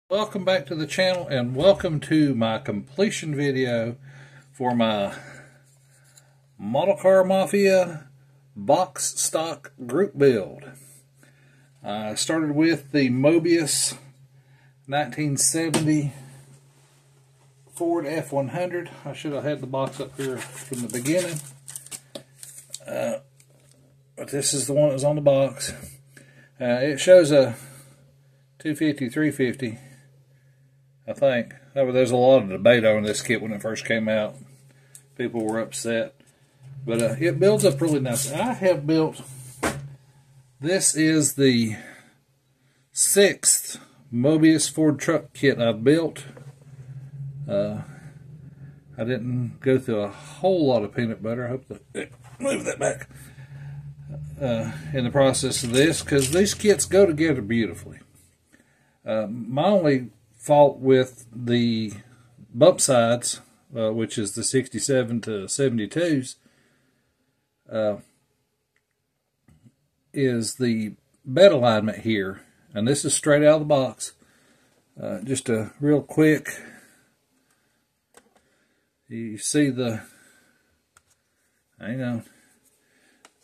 Welcome back to the channel and welcome to my completion video for my model car Mafia box stock group build. I started with the Moeibus 1970 Ford F100. I should have had the box up here from the beginning, but this is the one that was on the box. It shows a 250, 350. I think. There's a lot of debate on this kit when it first came out. People were upset. But it builds up really nice. I have built, this is the 6th Moeibus Ford truck kit I've built. I didn't go through a whole lot of peanut butter. I hope that, move that back, in the process of this, because these kits go together beautifully. My only fault with the bump sides, which is the 67 to 72s, is the bed alignment here, and this is straight out of the box. Just a real quick, you see the, hang on,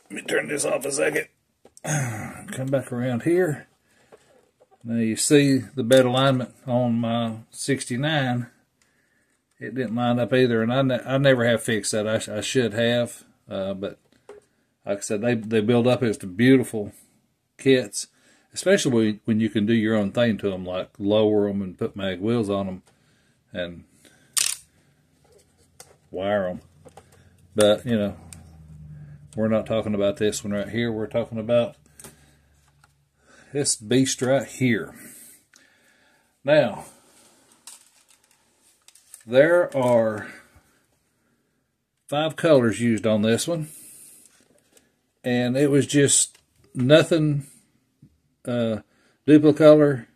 let me turn this off a second, come back around here. Now you see the bed alignment on my 69. It didn't line up either, and I never have fixed that. I should have, but like I said, they build up as beautiful kits, especially when you can do your own thing to them, like lower them and put mag wheels on them and wire them. But, you know, we're not talking about this one right here. We're talking about this beast right here. Now, there are 5 colors used on this one, and it was just nothing. Duplicolor,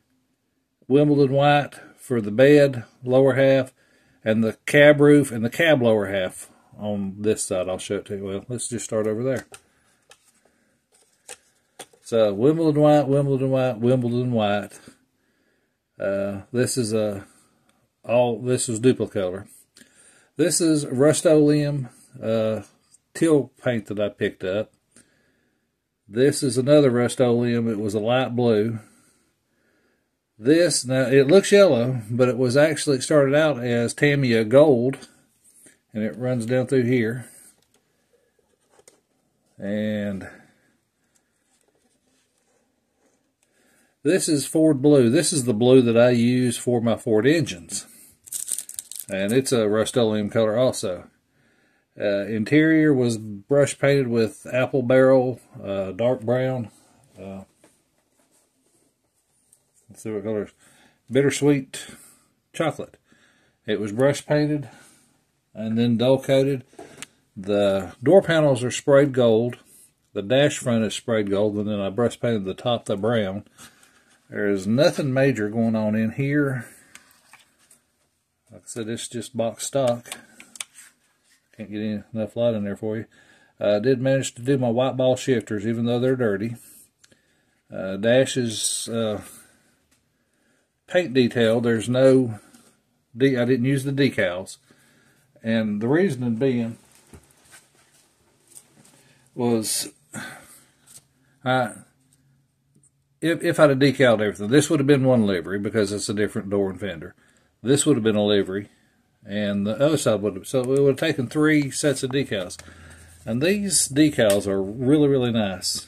Wimbledon white for the bed lower half, and the cab roof and the cab lower half on this side. I'll show it to you. Well, let's just start over there. So Wimbledon white, Wimbledon white, Wimbledon white. This is this is Duplicolor. This is Rust-Oleum teal paint that I picked up. This is another Rust-Oleum. It was a light blue. This, now it looks yellow, but it was actually, it started out as Tamiya Gold, and it runs down through here. And this is Ford Blue. This is the blue that I use for my Ford engines. And it's a Rust-Oleum color also. Interior was brush painted with apple barrel, dark brown. Let's see what color. Bittersweet chocolate. It was brush painted and then dull coated. The door panels are sprayed gold. The dash front is sprayed gold, and then I brush painted the top the brown. There's nothing major going on in here. Like I said, it's just box stock. Can't get enough light in there for you. I did manage to do my white ball shifters, even though they're dirty. Dashes, paint detail. There's no, I didn't use the decals. And the reasoning being was, if I'd have decaled everything, this would have been one livery because it's a different door and fender. This would have been a livery, and the other side would have, so it would have taken 3 sets of decals. And these decals are really, really nice.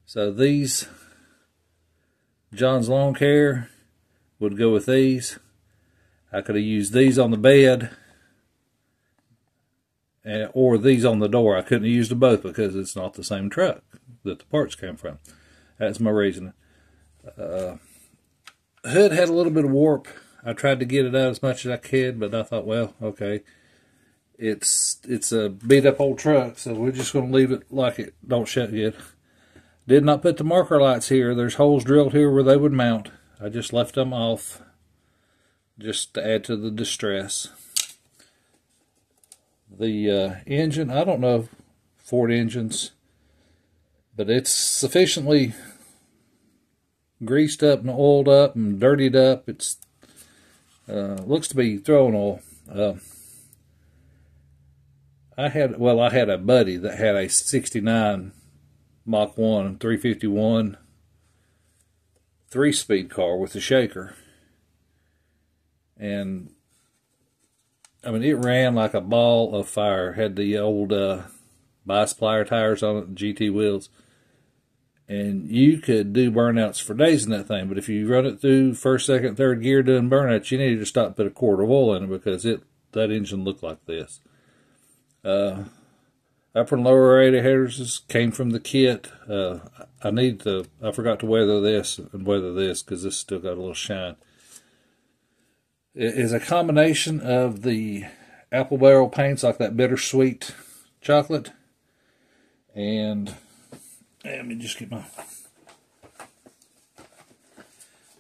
So these, John's Lawn Care would go with these. I could have used these on the bed, or these on the door. I couldn't have used them both because it's not the same truck that the parts came from. That's my reasoning. Hood had a little bit of warp. I tried to get it out as much as I could, but I thought, well, okay, it's a beat up old truck, so we're just going to leave it like it don't shut good. Did not put the marker lights here. There's holes drilled here where they would mount. I just left them off just to add to the distress. The engine, I don't know Ford engines, but it's sufficiently greased up and oiled up and dirtied up. It's looks to be throwing oil. I had a buddy that had a 69 Mach 1 351 3-speed car with a shaker, and I mean, it ran like a ball of fire. Had the old bi-splier tires on it, GT wheels, and you could do burnouts for days in that thing. But if you run it through first, second, third gear doing burnouts, you need to stop and put a quart of oil in it, because that engine looked like this. Upper and lower radiators came from the kit. I forgot to weather this because this still got a little shine. It is a combination of the apple barrel paints, like that bittersweet chocolate, and let me just get my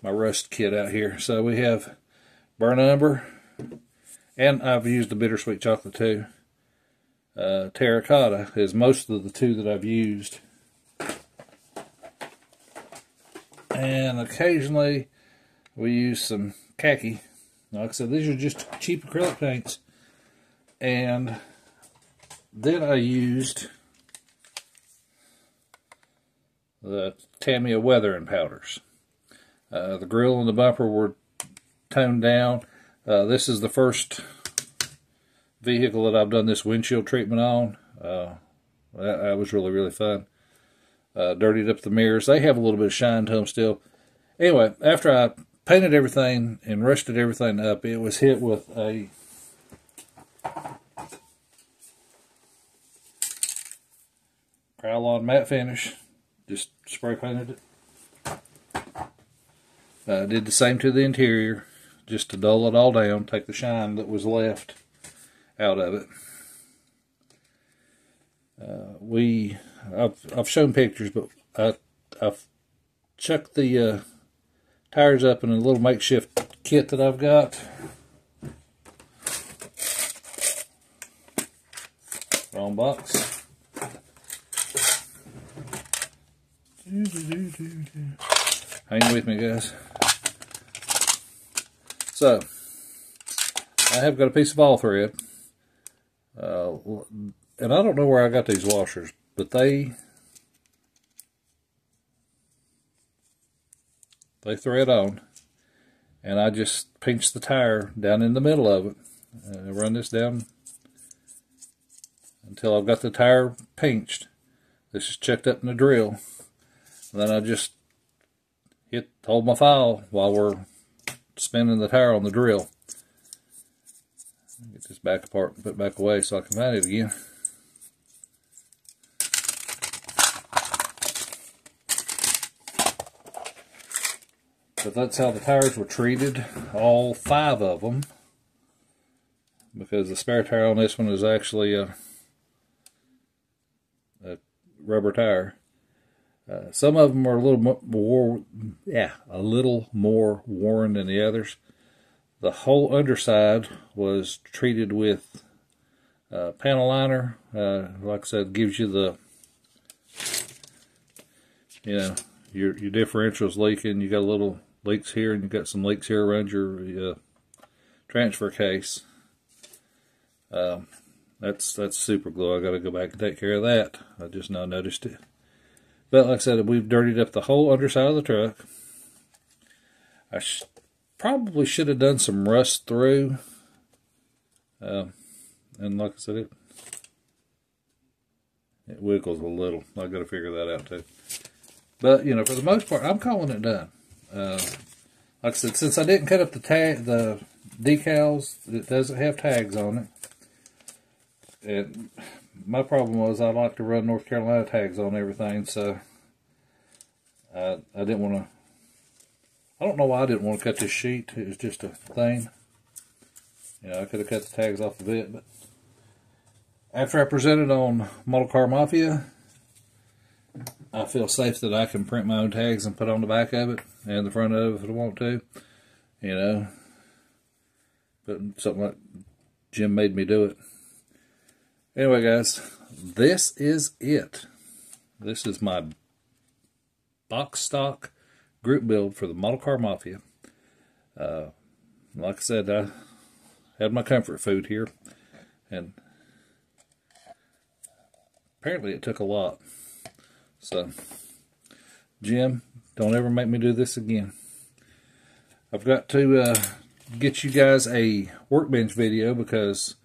rust kit out here. So we have burnt umber, and I've used the bittersweet chocolate too. Terracotta is most of the two that I've used, and occasionally we use some khaki. Like I said, these are just cheap acrylic paints, and then I used the Tamiya weathering powders. The grill and the bumper were toned down. This is the first vehicle that I've done this windshield treatment on. That was really, really fun. Dirtied up the mirrors. They have a little bit of shine to them still. Anyway, after I painted everything and rusted everything up, it was hit with a Krylon matte finish. Just spray painted it. Did the same to the interior, just to dull it all down, take the shine that was left out of it. I've shown pictures, but I've chucked the tires up in a little makeshift kit that I've got. Wrong box. Hang with me, guys. So I have got a piece of all thread, and I don't know where I got these washers, but they thread on, and I just pinch the tire down in the middle of it, and I run this down until I've got the tire pinched. This is checked up in the drill, and then I just hold my file while we're spinning the tire on the drill. Get this back apart and put it back away so I can find it again. But that's how the tires were treated, all 5 of them, because the spare tire on this one is actually a rubber tire. Some of them are a little more worn than the others. The whole underside was treated with panel liner. Like I said, gives you the, your differentials leaking. You got little leaks here, and you got some leaks here around your transfer case. That's super glue. I got to go back and take care of that. I just now noticed it. But like I said, we've dirtied up the whole underside of the truck. I probably should have done some rust through. And like I said, it wiggles a little. I've got to figure that out too. But, for the most part, I'm calling it done. Like I said, since I didn't cut up the decals, it doesn't have tags on it. And my problem was I like to run North Carolina tags on everything, so I didn't want to. I don't know why I didn't want to cut this sheet. It was just a thing. I could have cut the tags off of it, but after I presented on Model Car Mafia, I feel safe that I can print my own tags and put on the back of it and the front of it if I want to. But something like Jim made me do it. Anyway, guys, this is it. This is my box stock group build for the Model Car Mafia. Like I said, I had my comfort food here, and apparently it took a lot. So, Jim, don't ever make me do this again. I've got to get you guys a workbench video because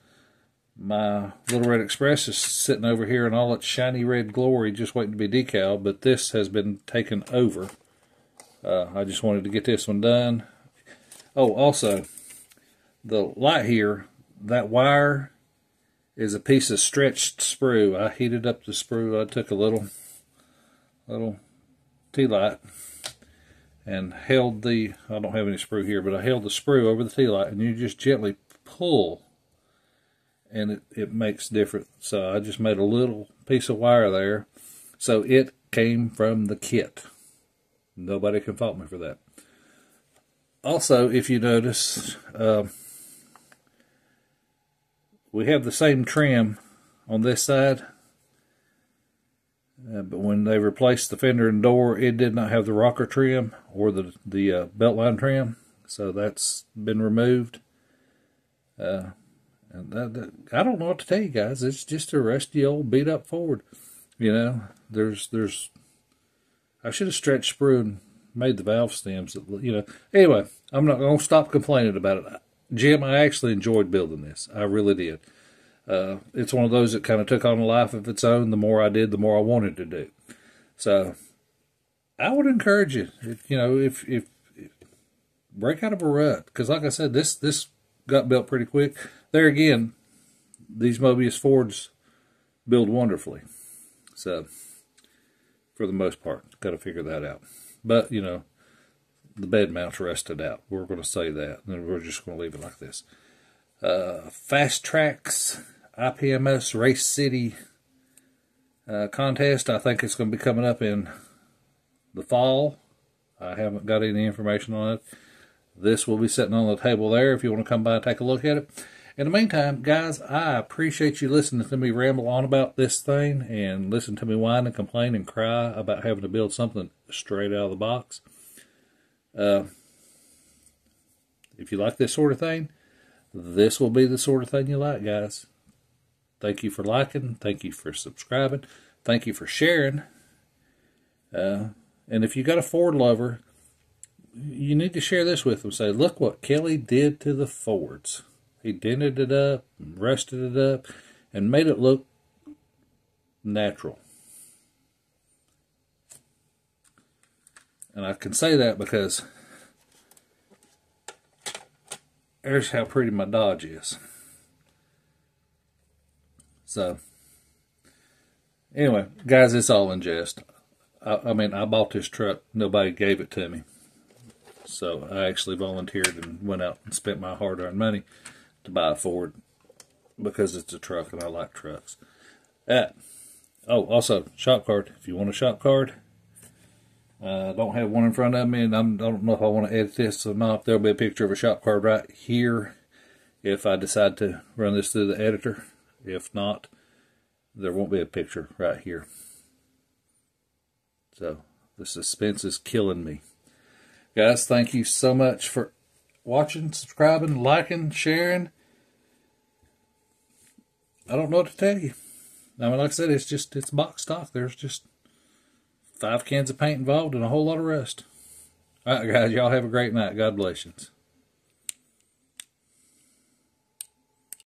my Little Red Express is sitting over here in all its shiny red glory just waiting to be decaled, but this has been taken over. I just wanted to get this one done. Oh, also, the light here, that wire is a piece of stretched sprue. I heated up the sprue. I took a little tea light and held the, I don't have any sprue here, but I held the sprue over the tea light, and you just gently pull, and it makes different. So I just made a little piece of wire there. So it came from the kit. Nobody can fault me for that. Also, if you notice, we have the same trim on this side, but when they replaced the fender and door, it did not have the rocker trim or the beltline trim, so that's been removed. And I don't know what to tell you guys. It's just a rusty old beat up Ford. You know, I should have stretched sprue and made the valve stems. You know, anyway, I'm not going to stop complaining about it. Jim, I actually enjoyed building this. I really did. It's one of those that kind of took on a life of its own. The more I did, the more I wanted to do. So I would encourage you, you know, if break out of a rut, because like I said, this got built pretty quick. There again, these Moebius Fords build wonderfully. So for the most part, got to figure that out. But you know, the bed mount's rusted out. We're going to say that, and then we're just going to leave it like this. Fast TRAX IPMS Race City contest. I think it's going to be coming up in the fall. I haven't got any information on it. This will be sitting on the table there if you want to come by and take a look at it. In the meantime, guys, I appreciate you listening to me ramble on about this thing and listen to me whine and complain and cry about having to build something straight out of the box. If you like this sort of thing, this will be the sort of thing you like, guys. Thank you for liking. Thank you for subscribing. Thank you for sharing. And if you got a Ford lover, you need to share this with them. Say, look what Kelly did to the Fords. He dented it up, rusted it up, and made it look natural. And I can say that because there's how pretty my Dodge is. So, anyway, guys, it's all in jest. I mean, I bought this truck. Nobody gave it to me. So, I actually volunteered and went out and spent my hard-earned money to buy a Ford because it's a truck and I like trucks. Oh, also, shop card. If you want a shop card, I don't have one in front of me, and I don't know if I want to edit this or not. There'll be a picture of a shop card right here if I decide to run this through the editor. If not, there won't be a picture right here. So, the suspense is killing me. Guys, thank you so much for watching, subscribing, liking, sharing. I don't know what to tell you. I mean, like I said, it's box stock. There's just 5 cans of paint involved and a whole lot of rust. All right, guys, y'all have a great night. God bless you.